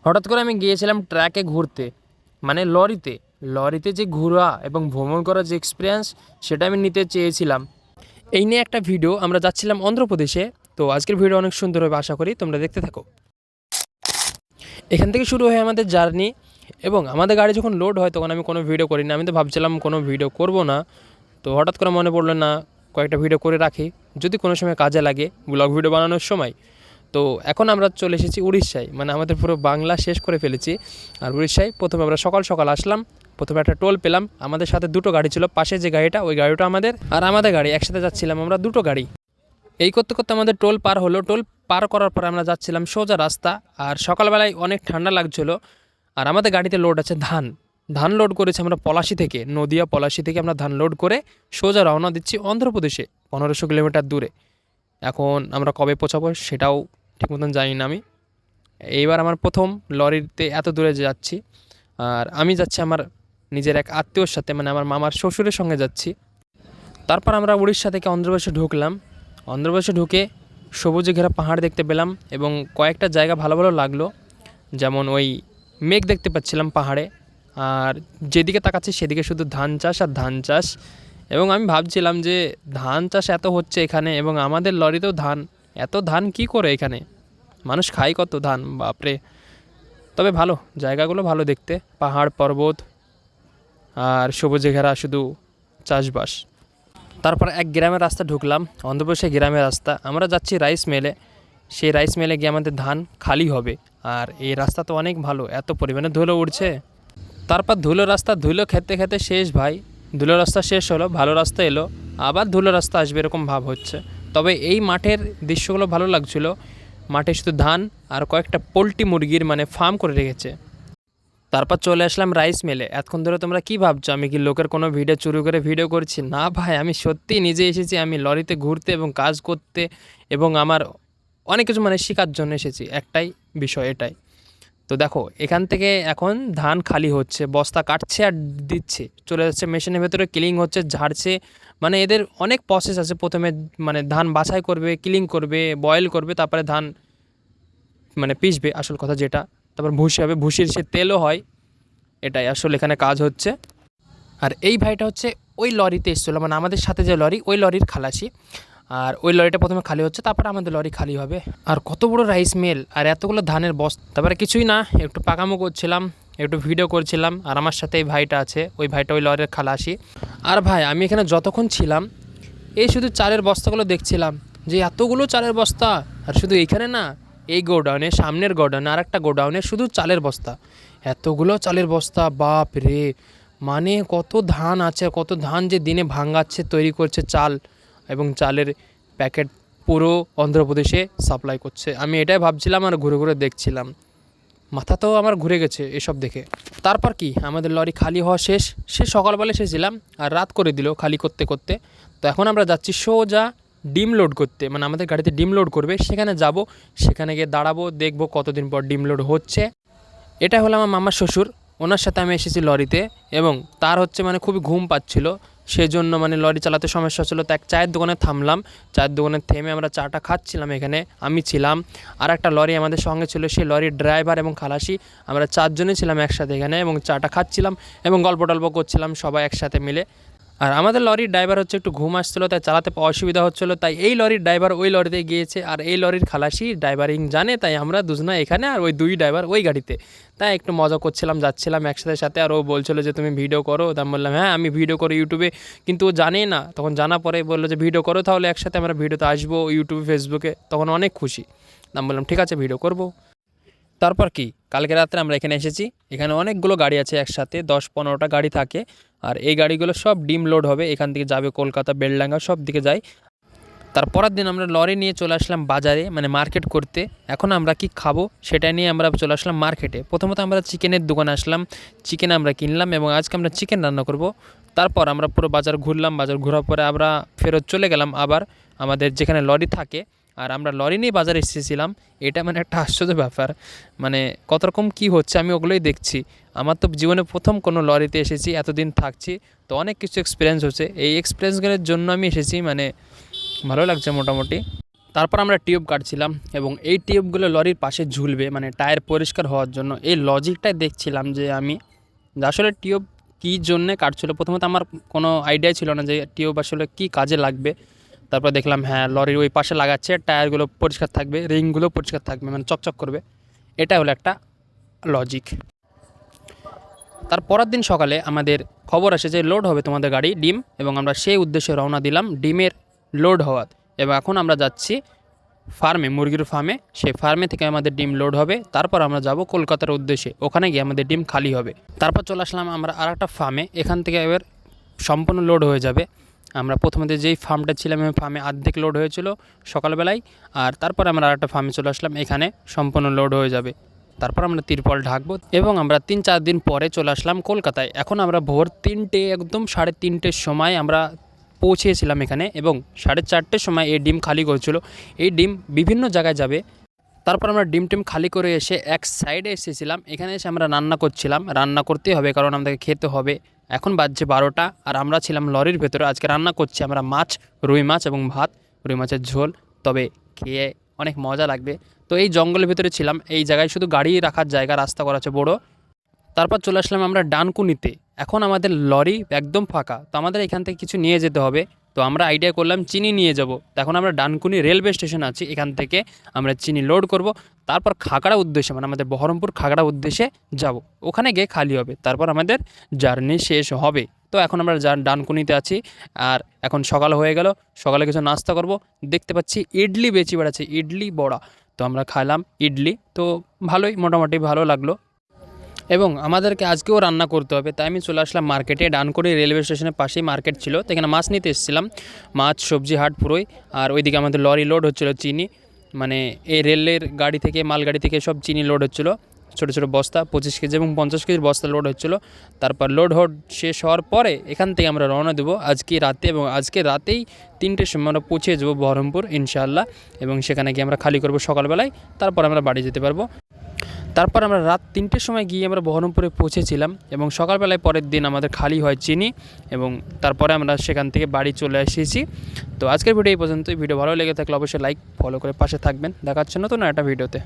হঠাৎ করে আমি গিয়েছিলাম ট্র্যাকে ঘুরতে, মানে লরিতে। লরিতে যে ঘোরা এবং ভ্রমণ করার যে এক্সপিরিয়েন্স, সেটা আমি নিতে চেয়েছিলাম। এই নিয়ে একটা ভিডিও, আমরা যাচ্ছিলাম অন্ধ্রপ্রদেশে। তো আজকের ভিডিও অনেক সুন্দর হবে, আশা করি তোমরা দেখতে থাকো। এখান থেকে শুরু হয় আমাদের জার্নি, এবং আমাদের গাড়ি যখন লোড হয় তখন আমি কোনো ভিডিও করি না। আমি তো ভাবছিলাম কোনো ভিডিও করব না, তো হঠাৎ করে মনে পড়লো না কয়েকটা ভিডিও করে রাখি, যদি কোনো সময় কাজে লাগে ব্লগ ভিডিও বানানোর সময়। তো এখন আমরা চলে এসেছি উড়িষ্যায়, মানে আমাদের পুরো বাংলা শেষ করে ফেলেছি। আর উড়িষ্যায় প্রথমে আমরা সকাল সকাল আসলাম। প্রথমে একটা টোল পেলাম, আমাদের সাথে দুটো গাড়ি ছিল। পাশে যে গাড়িটা, ওই গাড়িটা আমাদের, আর আমাদের গাড়ি একসাথে যাচ্ছিলাম আমরা, দুটো গাড়ি। এই করতে করতে আমাদের টোল পার হলো। টোল পার করার পর আমরা যাচ্ছিলাম সোজা রাস্তা। আর সকালবেলায় অনেক ঠান্ডা লাগছিলো। আর আমাদের গাড়িতে লোড আছে ধান। ধান লোড করেছি আমরা পলাশি থেকে, নদিয়া পলাশি থেকে আমরা ধান লোড করে সোজা রওনা দিচ্ছি অন্ধ্রপ্রদেশে, 1500 কিলোমিটার দূরে। এখন আমরা কবে পৌঁছাবো সেটাও ঠিক মতন জানি না আমি। এইবার আমার প্রথম লরিতে এত দূরে যাচ্ছি। আর আমি যাচ্ছি আমার নিজের এক আত্মীয়র সাথে, মানে আমার মামার শ্বশুরের সঙ্গে যাচ্ছি। তারপর আমরা উড়িষ্যা থেকে অন্ধ্রপ্রদেশে ঢুকলাম। অন্ধ্রপ্রদেশে ঢুকে সবুজে ঘেরা পাহাড় দেখতে পেলাম, এবং কয়েকটা জায়গা ভালো ভালো লাগলো। যেমন ওই মেঘ দেখতে পাচ্ছিলাম পাহাড়ে, আর যেদিকে তাকাচ্ছি সেদিকে শুধু ধান চাষ আর ধান চাষ। এবং আমি ভাবছিলাম যে ধান চাষ এত হচ্ছে এখানে, এবং আমাদের লরিতেও ধান। এত ধান কি করে এখানে, মানুষ খায় কত ধান, বাপরে। তবে ভালো, জায়গাগুলো ভালো দেখতে, পাহাড় পর্বত আর সবুজে ঘেরা শুধু চাষবাস। তারপর এক গ্রামের রাস্তা ঢুকলাম, অন্ধ্রপ্রদেশের গ্রামের রাস্তা। আমরা যাচ্ছি রাইস মিলে। সেই রাইস মিলে গিয়ে আমাদের ধান খালি হবে। আর এই রাস্তা তো অনেক ভালো, এত পরিমাণে ধুলো উঠছে। তারপর ধুলো রাস্তা, ধুলো খেতে খেতে শেষ ভাই। ধুলো রাস্তা শেষ হলো, ভালো রাস্তা এলো, আবার ধুলো রাস্তা আসবে এরকম ভাব হচ্ছে। তবে এই মাঠের দৃশ্যগুলো ভালো লাগছিল। মাঠে শুধু ধান আর কয়েকটা পোলট্রি মুরগির মানে ফার্ম করে রেখেছে। তারপর চলে আসলাম রাইস মিলে। এতক্ষণ ধরে তোমরা কী ভাবছো, আমি কি লোকের কোনো ভিডিও চুরি করে ভিডিও করছি? না ভাই, আমি সত্যিই নিজে এসেছি আমি লরিতে ঘুরতে এবং কাজ করতে, এবং আমার অনেক কিছু মানে শেখার জন্য এসেছি। একটাই বিষয় এটাই। তো দেখো, এখান থেকে এখন ধান খালি হচ্ছে, বস্তা কাটছে আর দিচ্ছে, চলে যাচ্ছে মেশিনের ভেতরে, ক্লিং হচ্ছে, ঝাড়ছে। মানে এদের অনেক প্রসেস আছে। প্রথমে মানে ধান বাছাই করবে, ক্লিং করবে, বয়েল করবে, তারপরে ধান মানে পিষবে, আসল কথা যেটা। তারপর ভুসি হবে, ভুসির সে তেলও হয়। এটাই আসলে এখানে কাজ হচ্ছে। আর এই ভাইটা হচ্ছে ওই লরিতে এসেছিলো, মানে আমাদের সাথে যে লরি, ওই লরির খালাসি। আর ওই লরিটা প্রথমে খালি হচ্ছে, তারপরে আমাদের লরি খালি হবে। আর কত বড় রাইস মিল, আর এতগুলো ধানের বস্তা। তারপরে কিছুই না, একটু পাকামো করছিলাম, একটু ভিডিও করছিলাম। আর আমার সাথে এই ভাইটা আছে, ওই ভাইটা ওই লরির খালাসি। আর ভাই, আমি এখানে যতক্ষণ ছিলাম এই শুধু চালের বস্তাগুলো দেখছিলাম, যে এতগুলো চালের বস্তা। আর শুধু এইখানে না, এই গোডাউনে, সামনের গোডাউনে আর একটা গোডাউনে শুধু চালের বস্তা। এতগুলো চালের বস্তা, বাপ রে। মানে কত ধান আছে, কত ধান যে দিনে ভাঙাচ্ছে, তৈরি করছে চাল, এবং চালের প্যাকেট পুরো অন্ধ্রপ্রদেশে সাপ্লাই করছে। আমি এটাই ভাবছিলাম আর ঘুরে ঘুরে দেখছিলাম, মাথা তো আমার ঘুরে গেছে এসব দেখে। তারপর কি, আমাদের লরি খালি হওয়া শেষ। সে সকালবেলা এসেছিলাম আর রাত করে দিল খালি করতে করতে। তো এখন আমরা যাচ্ছি সোজা ডিম লোড করতে, মানে আমাদের গাড়িতে ডিম লোড করবে, সেখানে যাব। সেখানে গিয়ে দাঁড়াবো, দেখবো কতদিন পর ডিম লোড হচ্ছে। এটা হলো আমার মামার শ্বশুর, ওনার সাথে আমি এসেছি লরিতে। এবং তার হচ্ছে মানে খুবই ঘুম পাচ্ছিল, সেই জন্য মানে লরি চালাতে সমস্যা হচ্ছিলো। তো এক চায়ের দোকানে থামলাম, চায়ের দোকানে থেমে আমরা চাটা খাচ্ছিলাম। এখানে আমি ছিলাম, আর একটা লরি আমাদের সঙ্গে ছিল, সেই লরির ড্রাইভার এবং খালাসি। আমরা চারজনই ছিলাম একসাথে এখানে, এবং চাটা খাচ্ছিলাম এবং গল্প টল্প করছিলাম সবাই একসাথে মিলে। আর আমাদের লরির ড্রাইভার হচ্ছে একটু ঘুম আসছিলো, তাই চালাতে অসুবিধা হচ্ছিলো, তাই এই লরির ড্রাইভার ওই লরিতে গিয়েছে, আর এই লরির খালাসি ড্রাইভারিং জানে, তাই আমরা দুজনা এখানে, আর ওই দুই ড্রাইভার ওই গাড়িতে। তাই একটু মজা করছিলাম, যাচ্ছিলাম একসাথে সাথে। আর ও বলছিলো যে তুমি ভিডিও করো, তা আমি বললাম হ্যাঁ আমি ভিডিও করি ইউটিউবে। কিন্তু ও জানেই না, তখন জানা পরে বললো যে ভিডিও করো তাহলে, একসাথে আমরা ভিডিওতে আসবো ইউটিউবে ফেসবুকে। তখন অনেক খুশি, আমি বললাম ঠিক আছে ভিডিও করবো। তারপর কি, কালকে রাত্রে আমরা এখানে এসেছি। এখানে অনেকগুলো গাড়ি আছে একসাথে, 10-15টা গাড়ি থাকে। আর এই গাড়িগুলো সব ডিম লোড হবে, এখান থেকে যাবে কলকাতা, বেলডাঙ্গা, সব দিকে যায়। তারপরের দিন আমরা লরি নিয়ে চলে আসলাম বাজারে, মানে মার্কেট করতে। এখন আমরা কি খাবো সেটা নিয়ে আমরা চলে আসলাম মার্কেটে। প্রথমত আমরা চিকেনের দোকানে আসলাম, চিকেন আমরা কিনলাম, এবং আজকে আমরা চিকেন রান্না করব। তারপর আমরা পুরো বাজার ঘুরলাম, বাজার ঘোরার পরে আমরা ফেরত চলে গেলাম আবার আমাদের যেখানে লরি থাকে। আর আমরা লরি নিয়ে বাজারে এসেছিলাম। এটা মানে একটা আশ্চর্য ব্যাপার, মানে কত রকম কী হচ্ছে আমি ওগুলোই দেখছি। আমার তো জীবনে প্রথম কোনো লরিতে এসেছি, এতদিন থাকছি, তো অনেক কিছু এক্সপিরিয়েন্স হচ্ছে। এই এক্সপিরিয়েন্সগুলোর জন্য আমি এসেছি, মানে ভালো লাগছে মোটামুটি। তারপর আমরা টিউব কাটছিলাম এবং এই টিউবগুলো লরির পাশে ঝুলবে মানে টায়ার পরিষ্কার হওয়ার জন্য। এই লজিকটাই দেখছিলাম যে আমি যে আসলে টিউব কী জন্যে কাটছিলো। প্রথমত আমার কোনো আইডিয়া ছিল না যে টিউব আসলে কী কাজে লাগবে। তারপর দেখলাম হ্যাঁ লরির ওই পাশে লাগাচ্ছে, টায়ারগুলো পরিষ্কার থাকবে, রিংগুলো পরিষ্কার থাকবে, মানে চকচক করবে। এটা হলো একটা লজিক। তার পরের দিন সকালে আমাদের খবর আসে যে লোড হবে তোমাদের গাড়ি ডিম, এবং আমরা সেই উদ্দেশ্যে রওনা দিলাম ডিমের লোড হওয়ার। এবং এখন আমরা যাচ্ছি ফার্মে, মুরগির ফার্মে। সেই ফার্মে থেকে আমাদের ডিম লোড হবে, তারপর আমরা যাব কলকাতার উদ্দেশ্যে, ওখানে গিয়ে আমাদের ডিম খালি হবে। তারপর চলে আসলাম আমরা আর একটা ফার্মে, এখান থেকে এবার সম্পূর্ণ লোড হয়ে যাবে। আমরা প্রথমে যেই ফার্মটা ছিলাম ওই ফার্মে অর্ধেক লোড হয়েছিল সকালবেলায়, আর তারপর আমরা আর একটা ফার্মে চলে আসলাম, এখানে সম্পূর্ণ লোড হয়ে যাবে। তারপর আমরা তিরপল ঢাকবো এবং আমরা 3-4 দিন পরে চলে আসলাম কলকাতায়। এখন আমরা ভোর 3টে, একদম 3:30-র সময় আমরা পৌঁছেছিলাম এখানে, এবং 4:30-র সময় এই ডিম খালি করছিল। এই ডিম বিভিন্ন জায়গায় যাবে। তারপর আমরা ডিম টিম খালি করে এসে এক সাইডে এসেছিলাম, এখানে এসে আমরা রান্না করছিলাম। রান্না করতেই হবে কারণ আমাদেরকে খেতে হবে। এখন বাজছে 12টা আর আমরা ছিলাম লরির ভেতরে। আজকে রান্না করছি আমরা মাছ, রুই মাছ এবং ভাত, রুই মাছের ঝোল। তবে খেয়ে অনেক মজা লাগবে। তো এই জঙ্গলের ভেতরে ছিলাম, এই জায়গায় শুধু গাড়ি রাখার জায়গা, রাস্তা করা আছে বড়। তারপর চলে আসলাম আমরা ডানকুনিতে। এখন আমাদের লরি একদম ফাঁকা, তো আমাদের এখান থেকে কিছু নিয়ে যেতে হবে। তো আমরা আইডিয়া করলাম চিনি নিয়ে যাব। এখন আমরা ডানকুনি রেলওয়ে স্টেশন আছি, এখান থেকে আমরা চিনি লোড করব। তারপর খাগড়া উদ্দেশ্যে, মানে আমাদের বহরমপুর খাগড়া উদ্দেশ্যে যাব, ওখানে গিয়ে খালি হবে, তারপর আমাদের জার্নি শেষ হবে। তো এখন আমরা ডানকুনিতে আছি, আর এখন সকাল হয়ে গেল। সকালে কিছু নাস্তা করব। দেখতে পাচ্ছি ইডলি বেচি বেড়াচ্ছে, ইডলি বড়া। তো আমরা খাইলাম ইডলি, তো ভালোই, মোটামুটি ভালো লাগলো। এবং আমাদেরকে আজকেও রান্না করতে হবে, তাই আমি চলে আসলাম মার্কেটে। ডানকুনি রেলওয়ে স্টেশনের পাশেই মার্কেট ছিল, তো এখানে মাছ নিতে এসেছিলাম। মাছ, সবজি হাট পুরোই। আর ওইদিকে আমাদের লরি লোড হচ্ছিলো চিনি, মানে এই রেলের গাড়ি থেকে, মালগাড়ি থেকে সব চিনি লোড হচ্ছিলো। ছোটো ছোটো বস্তা 25 কেজি এবং 50 কেজির বস্তা লোড হচ্ছিলো। তারপর লোড শেষ হওয়ার পরে এখান থেকে আমরা রওনা দেবো আজকে রাতে, এবং আজকে রাতেই 3টের সময় আমরা পৌঁছে যাবো বহরমপুর ইনশাআল্লাহ। এবং সেখানে গিয়ে আমরা খালি করবো সকালবেলায়, তারপর আমরা বাড়ি যেতে পারবো। তারপর আমরা রাত 3টের সময় গিয়ে আমরা বহরমপুরে পৌঁছেছিলাম, এবং সকালবেলায় পরের দিন আমাদের খালি হয় চিনি, এবং তারপরে আমরা সেখান থেকে বাড়ি চলে এসেছি। তো আজকের ভিডিও এই পর্যন্তই। ভিডিও ভালো লেগে থাকলে অবশ্যই লাইক, ফলো করে পাশে থাকবেন। দেখা হচ্ছে নতুন একটা ভিডিওতে।